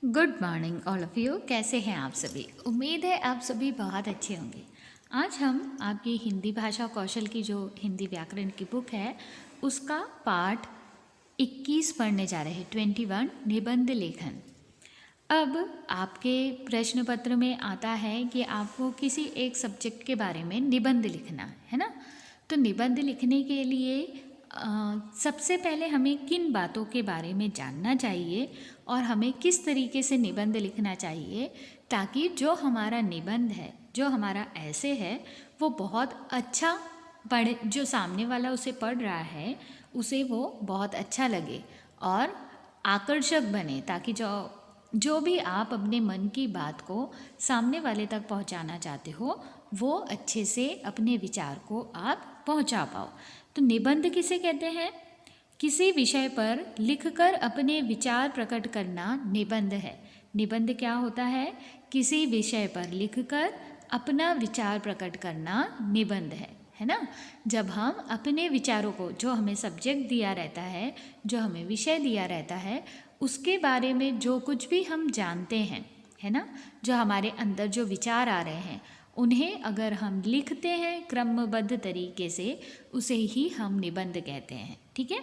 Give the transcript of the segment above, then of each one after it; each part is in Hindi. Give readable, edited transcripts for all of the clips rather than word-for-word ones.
Good morning all of you. कैसे हैं आप सभी? उम्मीद है आप सभी बहुत अच्छे होंगे। आज हम आपकी हिंदी भाषा कौशल की जो हिंदी व्याकरण की बुक है उसका पाठ 21 पढ़ने जा रहे हैं। 21 निबंध लेखन। अब आपके प्रश्न पत्र में आता है कि आपको किसी एक सब्जेक्ट के बारे में निबंध लिखना है ना। तो निबंध लिखने के लिए सबसे पहले हमें किन बातों के बारे में जानना चाहिए और हमें किस तरीके से निबंध लिखना चाहिए ताकि जो हमारा निबंध है, जो हमारा ऐसे है, वो बहुत अच्छा पढ़े, जो सामने वाला उसे पढ़ रहा है उसे वो बहुत अच्छा लगे और आकर्षक बने, ताकि जो भी आप अपने मन की बात को सामने वाले तक पहुंचाना चाहते हो वो अच्छे से अपने विचार को आप पहुंचा पाओ। तो निबंध किसे कहते हैं? किसी विषय पर लिखकर अपने विचार प्रकट करना निबंध है। निबंध क्या होता है? किसी विषय पर लिखकर अपना विचार प्रकट करना निबंध है ना। जब हम अपने विचारों को, जो हमें सब्जेक्ट दिया रहता है, जो हमें विषय दिया रहता है, उसके बारे में जो कुछ भी हम जानते हैं, है ना, जो हमारे अंदर जो विचार आ रहे हैं उन्हें अगर हम लिखते हैं क्रमबद्ध तरीके से, उसे ही हम निबंध कहते हैं। ठीक है।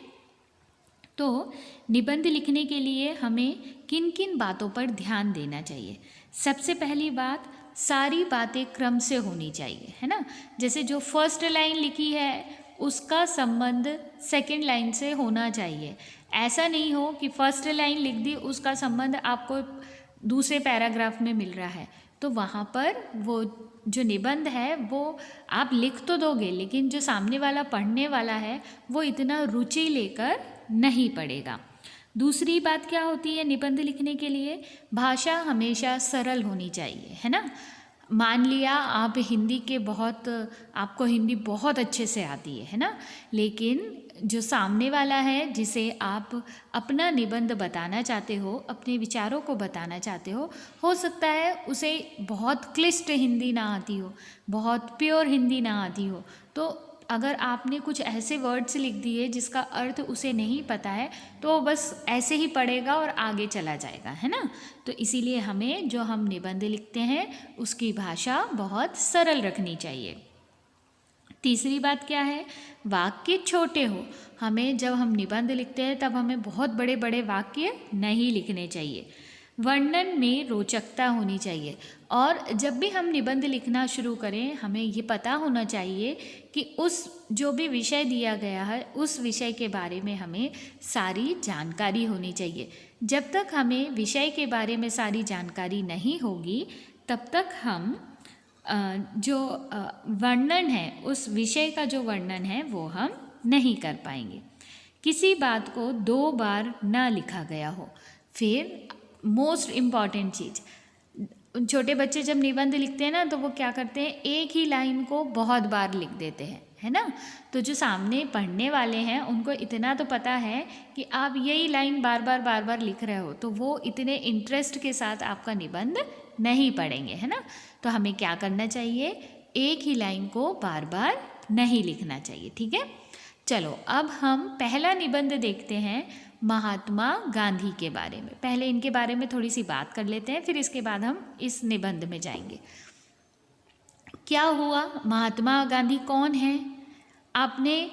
तो निबंध लिखने के लिए हमें किन किन बातों पर ध्यान देना चाहिए? सबसे पहली बात, सारी बातें क्रम से होनी चाहिए, है ना। जैसे जो फर्स्ट लाइन लिखी है उसका संबंध सेकंड लाइन से होना चाहिए। ऐसा नहीं हो कि फर्स्ट लाइन लिख दी, उसका संबंध आपको दूसरे पैराग्राफ में मिल रहा है, तो वहाँ पर वो जो निबंध है वो आप लिख तो दोगे, लेकिन जो सामने वाला पढ़ने वाला है वो इतना रुचि लेकर नहीं पढ़ेगा। दूसरी बात क्या होती है निबंध लिखने के लिए? भाषा हमेशा सरल होनी चाहिए, है ना। मान लिया आप हिंदी के बहुत, आपको हिंदी बहुत अच्छे से आती है ना, लेकिन जो सामने वाला है जिसे आप अपना निबंध बताना चाहते हो, अपने विचारों को बताना चाहते हो सकता है उसे बहुत क्लिष्ट हिंदी ना आती हो, बहुत प्योर हिंदी ना आती हो। तो अगर आपने कुछ ऐसे वर्ड्स लिख दिए जिसका अर्थ उसे नहीं पता है, तो वो बस ऐसे ही पढ़ेगा और आगे चला जाएगा, है ना। तो इसीलिए हमें जो हम निबंध लिखते हैं उसकी भाषा बहुत सरल रखनी चाहिए। तीसरी बात क्या है? वाक्य छोटे हो। हमें जब हम निबंध लिखते हैं तब हमें बहुत बड़े बड़े वाक्य नहीं लिखने चाहिए। वर्णन में रोचकता होनी चाहिए। और जब भी हम निबंध लिखना शुरू करें हमें ये पता होना चाहिए कि उस जो भी विषय दिया गया है उस विषय के बारे में हमें सारी जानकारी होनी चाहिए। जब तक हमें विषय के बारे में सारी जानकारी नहीं होगी तब तक हम जो वर्णन है, उस विषय का जो वर्णन है वो हम नहीं कर पाएंगे। किसी बात को 2 बार ना लिखा गया हो। फिर मोस्ट इम्पॉर्टेंट चीज़, छोटे बच्चे जब निबंध लिखते हैं ना तो वो क्या करते हैं, एक ही लाइन को बहुत बार लिख देते हैं, है ना। तो जो सामने पढ़ने वाले हैं उनको इतना तो पता है कि आप यही लाइन बार बार लिख रहे हो, तो वो इतने इंटरेस्ट के साथ आपका निबंध नहीं पढ़ेंगे, है ना। तो हमें क्या करना चाहिए, एक ही लाइन को बार बार नहीं लिखना चाहिए। ठीक है। चलो अब हम पहला निबंध देखते हैं महात्मा गांधी के बारे में। पहले इनके बारे में थोड़ी सी बात कर लेते हैं, फिर इसके बाद हम इस निबंध में जाएंगे। क्या हुआ? महात्मा गांधी कौन है? आपने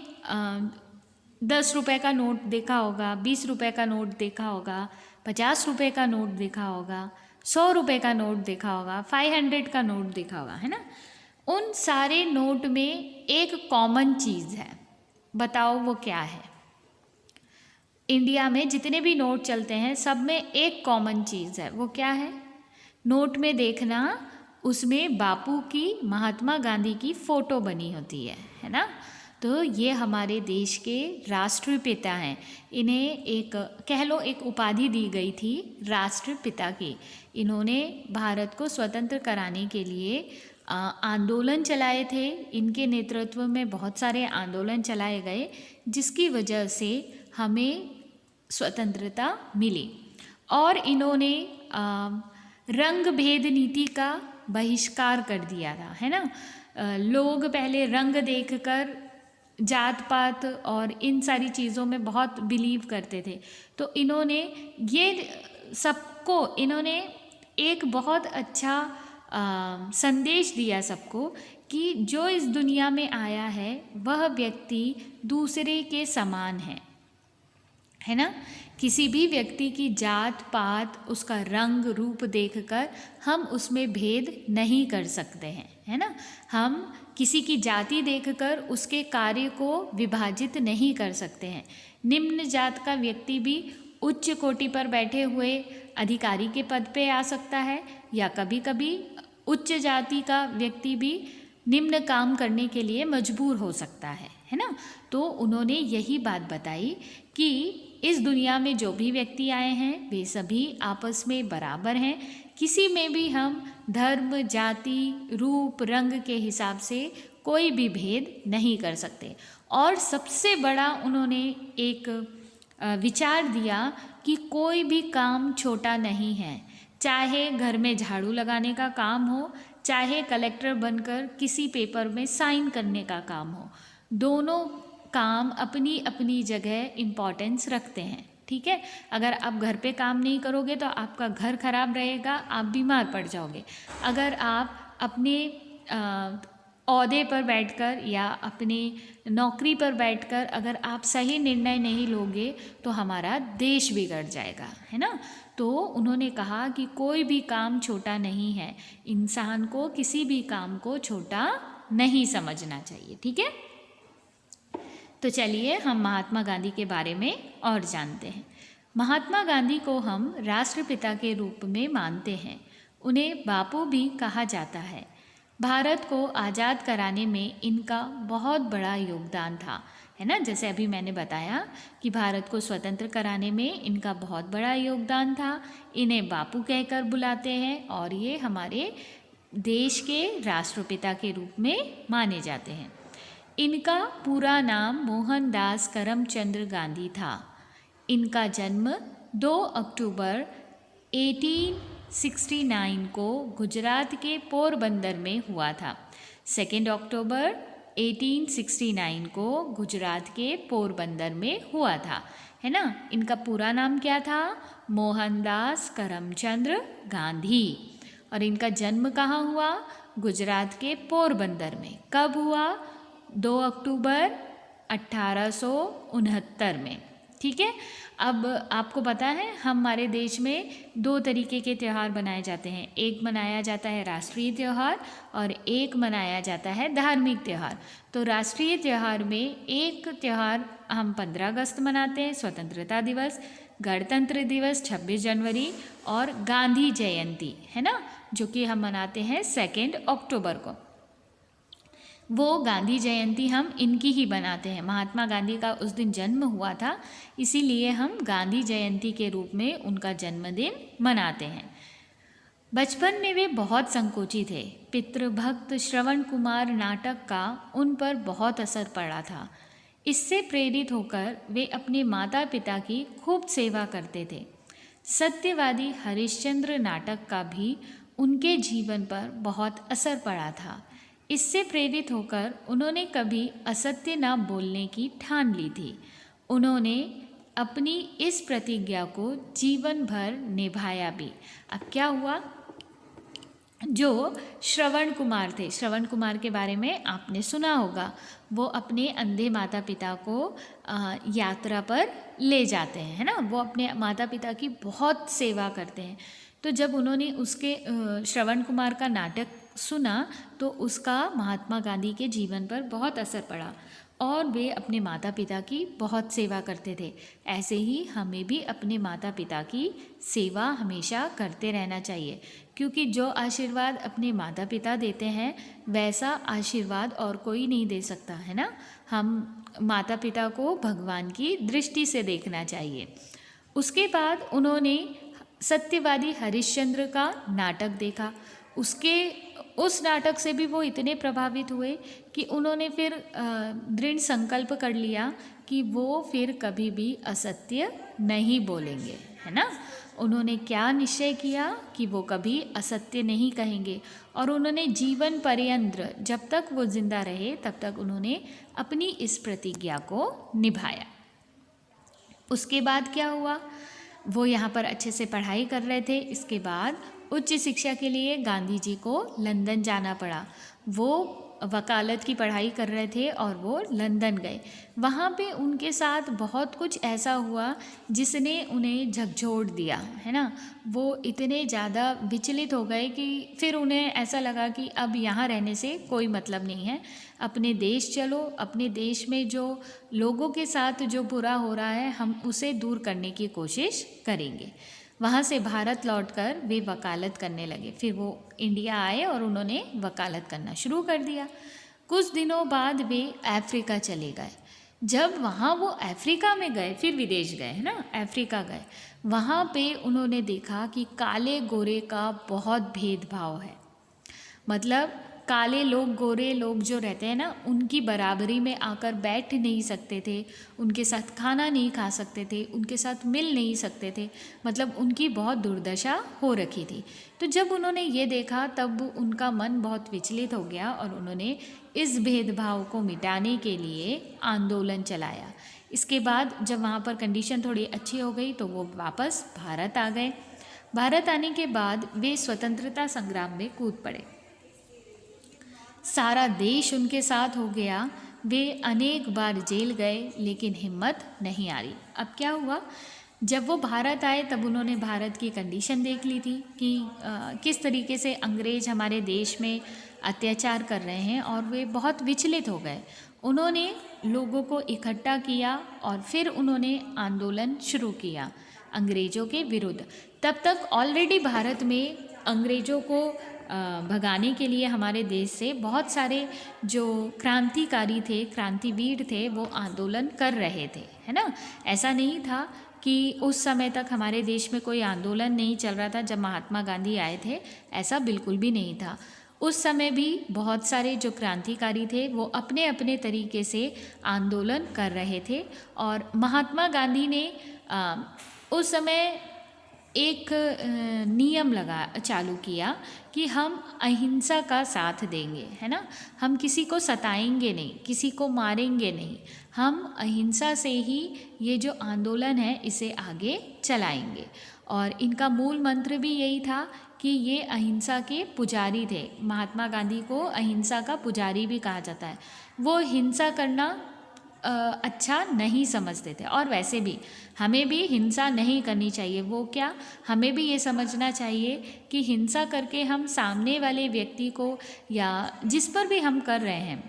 10 रुपए का नोट देखा होगा, 20 रुपए का नोट देखा होगा, 50 रुपए का नोट देखा होगा, 100 रुपए का नोट देखा होगा, 500 का नोट देखा होगा, है ना। उन सारे नोट में एक कॉमन चीज़ है, बताओ वो क्या है? इंडिया में जितने भी नोट चलते हैं सब में एक कॉमन चीज़ है, वो क्या है? नोट में देखना, उसमें बापू की, महात्मा गांधी की फ़ोटो बनी होती है ना। तो ये हमारे देश के राष्ट्रपिता हैं। इन्हें एक कह लो एक उपाधि दी गई थी राष्ट्रपिता की। इन्होंने भारत को स्वतंत्र कराने के लिए आंदोलन चलाए थे। इनके नेतृत्व में बहुत सारे आंदोलन चलाए गए जिसकी वजह से हमें स्वतंत्रता मिली। और इन्होंने रंग भेद नीति का बहिष्कार कर दिया था, है ना। लोग पहले रंग देखकर जात पात और इन सारी चीज़ों में बहुत बिलीव करते थे, तो इन्होंने ये सबको इन्होंने एक बहुत अच्छा संदेश दिया सबको कि जो इस दुनिया में आया है वह व्यक्ति दूसरे के समान है ना। किसी भी व्यक्ति की जात पात, उसका रंग रूप देखकर हम उसमें भेद नहीं कर सकते हैं, है ना। हम किसी की जाति देखकर उसके कार्य को विभाजित नहीं कर सकते हैं। निम्न जात का व्यक्ति भी उच्च कोटि पर बैठे हुए अधिकारी के पद पे आ सकता है, या कभी कभी उच्च जाति का व्यक्ति भी निम्न काम करने के लिए मजबूर हो सकता है ना। तो उन्होंने यही बात बताई कि इस दुनिया में जो भी व्यक्ति आए हैं वे सभी आपस में बराबर हैं। किसी में भी हम धर्म, जाति, रूप, रंग के हिसाब से कोई भी भेद नहीं कर सकते। और सबसे बड़ा उन्होंने एक विचार दिया कि कोई भी काम छोटा नहीं है, चाहे घर में झाड़ू लगाने का काम हो, चाहे कलेक्टर बनकर किसी पेपर में साइन करने का काम हो, दोनों काम अपनी अपनी जगह इम्पॉर्टेंस रखते हैं, ठीक है। अगर आप घर पे काम नहीं करोगे तो आपका घर खराब रहेगा, आप बीमार पड़ जाओगे। अगर आप अपने ओहदे पर बैठकर या अपनी नौकरी पर बैठकर अगर आप सही निर्णय नहीं लोगे तो हमारा देश बिगड़ जाएगा, है ना। तो उन्होंने कहा कि कोई भी काम छोटा नहीं है, इंसान को किसी भी काम को छोटा नहीं समझना चाहिए, ठीक है। तो चलिए हम महात्मा गांधी के बारे में और जानते हैं। महात्मा गांधी को हम राष्ट्रपिता के रूप में मानते हैं। उन्हें बापू भी कहा जाता है। भारत को आज़ाद कराने में इनका बहुत बड़ा योगदान था, है ना। जैसे अभी मैंने बताया कि भारत को स्वतंत्र कराने में इनका बहुत बड़ा योगदान था। इन्हें बापू कहकर बुलाते हैं और ये हमारे देश के राष्ट्रपिता के रूप में माने जाते हैं। इनका पूरा नाम मोहनदास करमचंद गांधी था। इनका जन्म 2 अक्टूबर 1869 को गुजरात के पोरबंदर में हुआ था। 2 अक्टूबर 1869 को गुजरात के पोरबंदर में हुआ था, है ना। इनका पूरा नाम क्या था? मोहनदास करमचंद गांधी। और इनका जन्म कहाँ हुआ? गुजरात के पोरबंदर में। कब हुआ? 2 अक्टूबर 1869 में, ठीक है। अब आपको पता है हमारे देश में 2 तरीके के त्यौहार मनाए जाते हैं। एक मनाया जाता है राष्ट्रीय त्यौहार और एक मनाया जाता है धार्मिक त्यौहार। तो राष्ट्रीय त्यौहार में एक त्यौहार हम 15 अगस्त मनाते हैं, स्वतंत्रता दिवस, गणतंत्र दिवस 26 जनवरी और गांधी जयंती, है ना, जो कि हम मनाते हैं 2 अक्टूबर को। वो गांधी जयंती हम इनकी ही बनाते हैं। महात्मा गांधी का उस दिन जन्म हुआ था, इसीलिए हम गांधी जयंती के रूप में उनका जन्मदिन मनाते हैं। बचपन में वे बहुत संकोची थे। पितृभक्त श्रवण कुमार नाटक का उन पर बहुत असर पड़ा था। इससे प्रेरित होकर वे अपने माता पिता की खूब सेवा करते थे। सत्यवादी हरिश्चंद्र नाटक का भी उनके जीवन पर बहुत असर पड़ा था। इससे प्रेरित होकर उन्होंने कभी असत्य न बोलने की ठान ली थी। उन्होंने अपनी इस प्रतिज्ञा को जीवन भर निभाया भी। अब क्या हुआ? जो श्रवण कुमार थे, श्रवण कुमार के बारे में आपने सुना होगा, वो अपने अंधे माता पिता को यात्रा पर ले जाते हैं, है ना। वो अपने माता पिता की बहुत सेवा करते हैं। तो जब उन्होंने उसके श्रवण कुमार का नाटक सुना तो उसका महात्मा गांधी के जीवन पर बहुत असर पड़ा और वे अपने माता पिता की बहुत सेवा करते थे। ऐसे ही हमें भी अपने माता पिता की सेवा हमेशा करते रहना चाहिए, क्योंकि जो आशीर्वाद अपने माता पिता देते हैं वैसा आशीर्वाद और कोई नहीं दे सकता, है ना। हम माता पिता को भगवान की दृष्टि से देखना चाहिए। उसके बाद उन्होंने सत्यवादी हरिश्चंद्र का नाटक देखा। उस नाटक से भी वो इतने प्रभावित हुए कि उन्होंने फिर दृढ़ संकल्प कर लिया कि वो फिर कभी भी असत्य नहीं बोलेंगे, है ना। उन्होंने क्या निश्चय किया कि वो कभी असत्य नहीं कहेंगे और उन्होंने जीवन पर्यंत, जब तक वो जिंदा रहे तब तक उन्होंने अपनी इस प्रतिज्ञा को निभाया। उसके बाद क्या हुआ? वो यहाँ पर अच्छे से पढ़ाई कर रहे थे। इसके बाद उच्च शिक्षा के लिए गांधी जी को लंदन जाना पड़ा। वो वकालत की पढ़ाई कर रहे थे और वो लंदन गए। वहाँ पे उनके साथ बहुत कुछ ऐसा हुआ जिसने उन्हें झकझोर दिया, है ना। वो इतने ज़्यादा विचलित हो गए कि फिर उन्हें ऐसा लगा कि अब यहाँ रहने से कोई मतलब नहीं है, अपने देश चलो, अपने देश में जो लोगों के साथ जो बुरा हो रहा है हम उसे दूर करने की कोशिश करेंगे। वहाँ से भारत लौटकर वे वकालत करने लगे। फिर वो इंडिया आए और उन्होंने वकालत करना शुरू कर दिया। कुछ दिनों बाद वे अफ्रीका चले गए। जब वहाँ वो अफ्रीका में गए, फिर विदेश गए, है ना, अफ्रीका गए, वहाँ पे उन्होंने देखा कि काले गोरे का बहुत भेदभाव है। मतलब काले लोग, गोरे लोग जो रहते हैं ना, उनकी बराबरी में आकर बैठ नहीं सकते थे, उनके साथ खाना नहीं खा सकते थे, उनके साथ मिल नहीं सकते थे। मतलब उनकी बहुत दुर्दशा हो रखी थी। तो जब उन्होंने ये देखा तब उनका मन बहुत विचलित हो गया और उन्होंने इस भेदभाव को मिटाने के लिए आंदोलन चलाया। इसके बाद जब वहाँ पर कंडीशन थोड़ी अच्छी हो गई तो वो वापस भारत आ गए। भारत आने के बाद वे स्वतंत्रता संग्राम में कूद पड़े। सारा देश उनके साथ हो गया। वे अनेक बार जेल गए लेकिन हिम्मत नहीं हारी। अब क्या हुआ, जब वो भारत आए तब उन्होंने भारत की कंडीशन देख ली थी कि किस तरीके से अंग्रेज़ हमारे देश में अत्याचार कर रहे हैं और वे बहुत विचलित हो गए। उन्होंने लोगों को इकट्ठा किया और फिर उन्होंने आंदोलन शुरू किया अंग्रेज़ों के विरुद्ध। तब तक ऑलरेडी भारत में अंग्रेज़ों को भगाने के लिए हमारे देश से बहुत सारे जो क्रांतिकारी थे, क्रांतिवीर थे, वो आंदोलन कर रहे थे, है ना। ऐसा नहीं था कि उस समय तक हमारे देश में कोई आंदोलन नहीं चल रहा था जब महात्मा गांधी आए थे, ऐसा बिल्कुल भी नहीं था। उस समय भी बहुत सारे जो क्रांतिकारी थे वो अपने अपने तरीके से आंदोलन कर रहे थे। और महात्मा गांधी ने उस समय एक नियम चालू किया कि हम अहिंसा का साथ देंगे, है ना। हम किसी को सताएंगे नहीं, किसी को मारेंगे नहीं, हम अहिंसा से ही ये जो आंदोलन है इसे आगे चलाएंगे। और इनका मूल मंत्र भी यही था कि ये अहिंसा के पुजारी थे। महात्मा गांधी को अहिंसा का पुजारी भी कहा जाता है। वो हिंसा करना अच्छा नहीं समझते थे और वैसे भी हमें भी हिंसा नहीं करनी चाहिए। वो क्या, हमें भी ये समझना चाहिए कि हिंसा करके हम सामने वाले व्यक्ति को या जिस पर भी हम कर रहे हैं,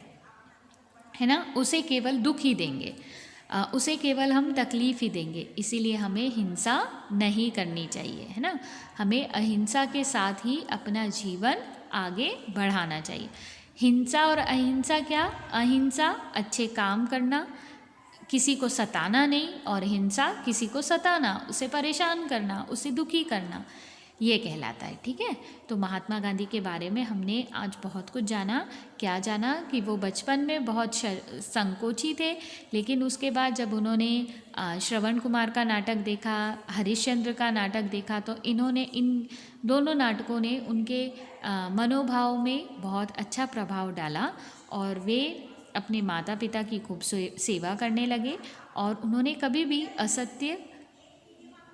है ना, उसे केवल दुख ही देंगे, उसे केवल हम तकलीफ़ ही देंगे। इसीलिए हमें हिंसा नहीं करनी चाहिए, है ना। हमें अहिंसा के साथ ही अपना जीवन आगे बढ़ाना चाहिए। हिंसा और अहिंसा क्या, अहिंसा अच्छे काम करना, किसी को सताना नहीं, और हिंसा किसी को सताना, उसे परेशान करना, उसे दुखी करना, ये कहलाता है। ठीक है, तो महात्मा गांधी के बारे में हमने आज बहुत कुछ जाना। क्या जाना कि वो बचपन में बहुत संकोची थे, लेकिन उसके बाद जब उन्होंने श्रवण कुमार का नाटक देखा, हरिश्चंद्र का नाटक देखा, तो इन्होंने इन दोनों नाटकों ने उनके मनोभाव में बहुत अच्छा प्रभाव डाला और वे अपने माता पिता की खूब सेवा करने लगे और उन्होंने कभी भी असत्य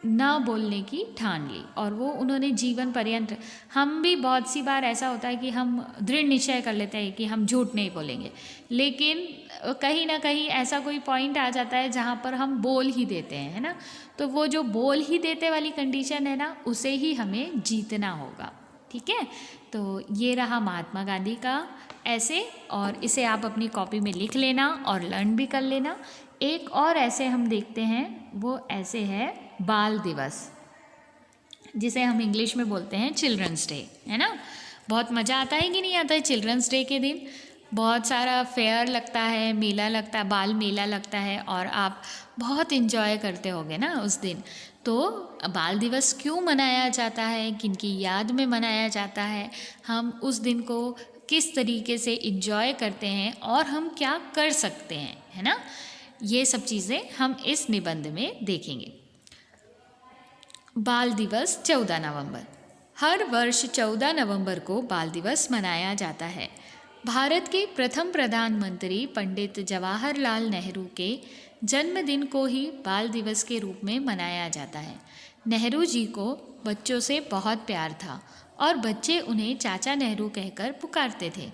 ना बोलने की ठान ली और वो उन्होंने जीवन पर्यंत। हम भी बहुत सी बार ऐसा होता है कि हम दृढ़ निश्चय कर लेते हैं कि हम झूठ नहीं बोलेंगे, लेकिन कहीं ना कहीं ऐसा कोई पॉइंट आ जाता है जहाँ पर हम बोल ही देते हैं, है ना। तो वो जो बोल ही देते वाली कंडीशन है ना, उसे ही हमें जीतना होगा। ठीक है, तो ये रहा महात्मा गांधी का ऐसे, और इसे आप अपनी कॉपी में लिख लेना और लर्न भी कर लेना। एक और ऐसे हम देखते हैं, वो ऐसे है बाल दिवस, जिसे हम इंग्लिश में बोलते हैं चिल्ड्रंस डे, है ना। बहुत मज़ा आता है कि नहीं आता है चिल्ड्रंस डे के दिन। बहुत सारा फेयर लगता है, मेला लगता है, बाल मेला लगता है और आप बहुत इन्जॉय करते होगे ना उस दिन। तो बाल दिवस क्यों मनाया जाता है, किनकी याद में मनाया जाता है, हम उस दिन को किस तरीके से इन्जॉय करते हैं और हम क्या कर सकते हैं, है ना। ये सब चीज़ें हम इस निबंध में देखेंगे। बाल दिवस 14 नवंबर। हर वर्ष 14 नवंबर को बाल दिवस मनाया जाता है। भारत के प्रथम प्रधानमंत्री पंडित जवाहरलाल नेहरू के जन्मदिन को ही बाल दिवस के रूप में मनाया जाता है। नेहरू जी को बच्चों से बहुत प्यार था और बच्चे उन्हें चाचा नेहरू कहकर पुकारते थे।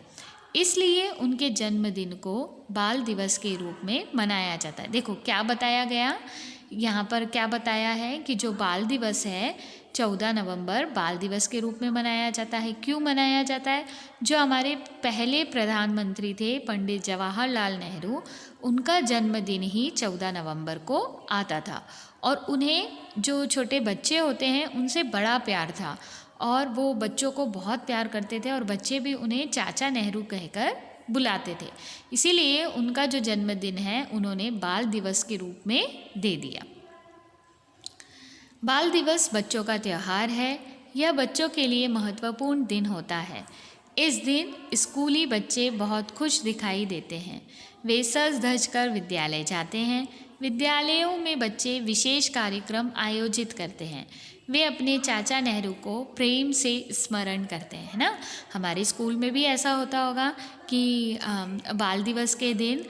इसलिए उनके जन्मदिन को बाल दिवस के रूप में मनाया जाता है। देखो क्या बताया गया यहाँ पर, क्या बताया है कि जो बाल दिवस है 14 नवंबर बाल दिवस के रूप में मनाया जाता है। क्यों मनाया जाता है? जो हमारे पहले प्रधानमंत्री थे पंडित जवाहरलाल नेहरू, उनका जन्मदिन ही 14 नवंबर को आता था और उन्हें जो छोटे बच्चे होते हैं उनसे बड़ा प्यार था और वो बच्चों को बहुत प्यार करते थे और बच्चे भी उन्हें चाचा नेहरू कहकर बुलाते थे। इसीलिए उनका जो जन्मदिन है उन्होंने बाल दिवस के रूप में दे दिया। बाल दिवस बच्चों का त्यौहार है। यह बच्चों के लिए महत्वपूर्ण दिन होता है। इस दिन स्कूली बच्चे बहुत खुश दिखाई देते हैं। वे सज धज कर विद्यालय जाते हैं। विद्यालयों में बच्चे विशेष कार्यक्रम आयोजित करते हैं। वे अपने चाचा नेहरू को प्रेम से स्मरण करते हैं, है ना। हमारे स्कूल में भी ऐसा होता होगा कि बाल दिवस के दिन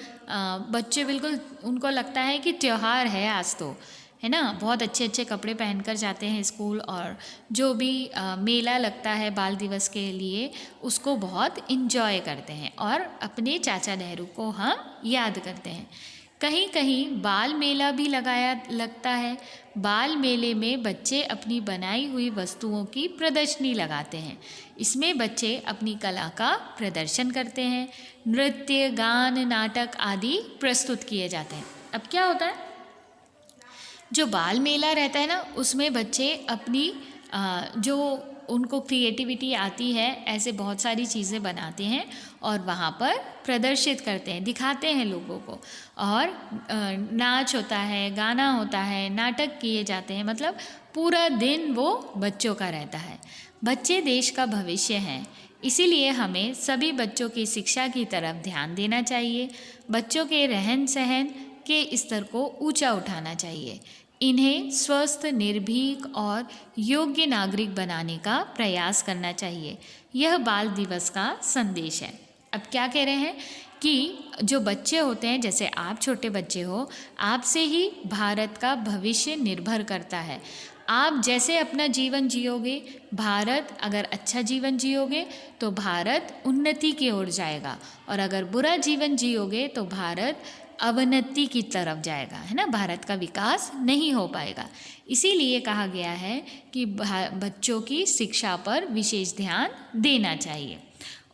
बच्चे बिल्कुल, उनको लगता है कि त्यौहार है आज तो, है ना। बहुत अच्छे अच्छे कपड़े पहनकर जाते हैं स्कूल और जो भी मेला लगता है बाल दिवस के लिए उसको बहुत इन्जॉय करते हैं और अपने चाचा नेहरू को हम याद करते हैं। कहीं कहीं बाल मेला भी लगता है। बाल मेले में बच्चे अपनी बनाई हुई वस्तुओं की प्रदर्शनी लगाते हैं। इसमें बच्चे अपनी कला का प्रदर्शन करते हैं। नृत्य, गान, नाटक आदि प्रस्तुत किए जाते हैं। अब क्या होता है, जो बाल मेला रहता है ना, उसमें बच्चे अपनी जो उनको क्रिएटिविटी आती है ऐसे बहुत सारी चीज़ें बनाते हैं और वहाँ पर प्रदर्शित करते हैं, दिखाते हैं लोगों को। और नाच होता है, गाना होता है, नाटक किए जाते हैं, मतलब पूरा दिन वो बच्चों का रहता है। बच्चे देश का भविष्य हैं, इसीलिए हमें सभी बच्चों की शिक्षा की तरफ ध्यान देना चाहिए। बच्चों के रहन सहन के स्तर को ऊंचा उठाना चाहिए। इन्हें स्वस्थ, निर्भीक और योग्य नागरिक बनाने का प्रयास करना चाहिए। यह बाल दिवस का संदेश है। अब क्या कह रहे हैं कि जो बच्चे होते हैं, जैसे आप छोटे बच्चे हो, आपसे ही भारत का भविष्य निर्भर करता है। आप जैसे अपना जीवन जियोगे, भारत अगर अच्छा जीवन जियोगे तो भारत उन्नति की ओर जाएगा और अगर बुरा जीवन जियोगे तो भारत अवनति की तरफ जाएगा, है ना। भारत का विकास नहीं हो पाएगा। इसीलिए कहा गया है कि बच्चों की शिक्षा पर विशेष ध्यान देना चाहिए,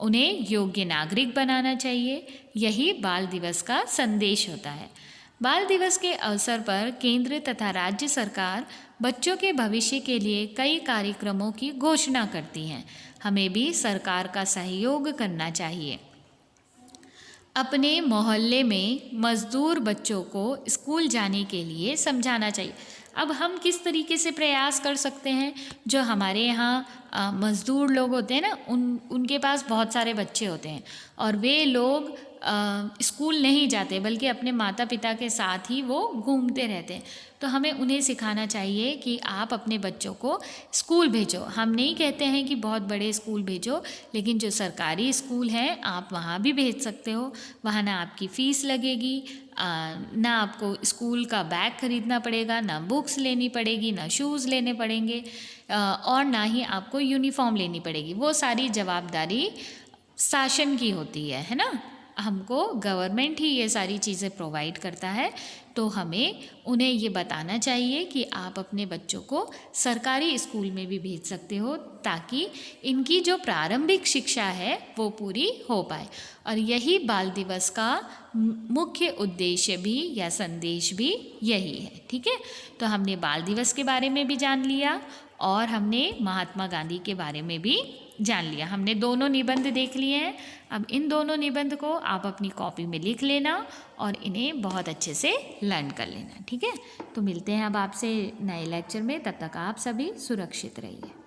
उन्हें योग्य नागरिक बनाना चाहिए। यही बाल दिवस का संदेश होता है। बाल दिवस के अवसर पर केंद्र तथा राज्य सरकार बच्चों के भविष्य के लिए कई कार्यक्रमों की घोषणा करती हैं। हमें भी सरकार का सहयोग करना चाहिए। अपने मोहल्ले में मज़दूर बच्चों को स्कूल जाने के लिए समझाना चाहिए। अब हम किस तरीके से प्रयास कर सकते हैं, जो हमारे यहाँ मज़दूर लोग होते हैं ना, उनके पास बहुत सारे बच्चे होते हैं और वे लोग स्कूल नहीं जाते बल्कि अपने माता पिता के साथ ही वो घूमते रहते हैं। तो हमें उन्हें सिखाना चाहिए कि आप अपने बच्चों को स्कूल भेजो। हम नहीं कहते हैं कि बहुत बड़े स्कूल भेजो, लेकिन जो सरकारी स्कूल हैं आप वहाँ भी भेज सकते हो। वहाँ ना आपकी फ़ीस लगेगी, ना आपको स्कूल का बैग खरीदना पड़ेगा, ना बुक्स लेनी पड़ेगी, ना शूज़ लेने पड़ेंगे और ना ही आपको यूनिफॉर्म लेनी पड़ेगी। वो सारी जवाबदारी शासन की होती है ना। हमको गवर्नमेंट ही ये सारी चीज़ें प्रोवाइड करता है। तो हमें उन्हें ये बताना चाहिए कि आप अपने बच्चों को सरकारी स्कूल में भी भेज सकते हो, ताकि इनकी जो प्रारंभिक शिक्षा है वो पूरी हो पाए। और यही बाल दिवस का मुख्य उद्देश्य भी या संदेश भी यही है। ठीक है, तो हमने बाल दिवस के बारे में भी जान लिया और हमने महात्मा गांधी के बारे में भी जान लिया। हमने दोनों निबंध देख लिए हैं। अब इन दोनों निबंध को आप अपनी कॉपी में लिख लेना और इन्हें बहुत अच्छे से लर्न कर लेना। ठीक है, तो मिलते हैं अब आपसे नए लेक्चर में। तब तक आप सभी सुरक्षित रहिए।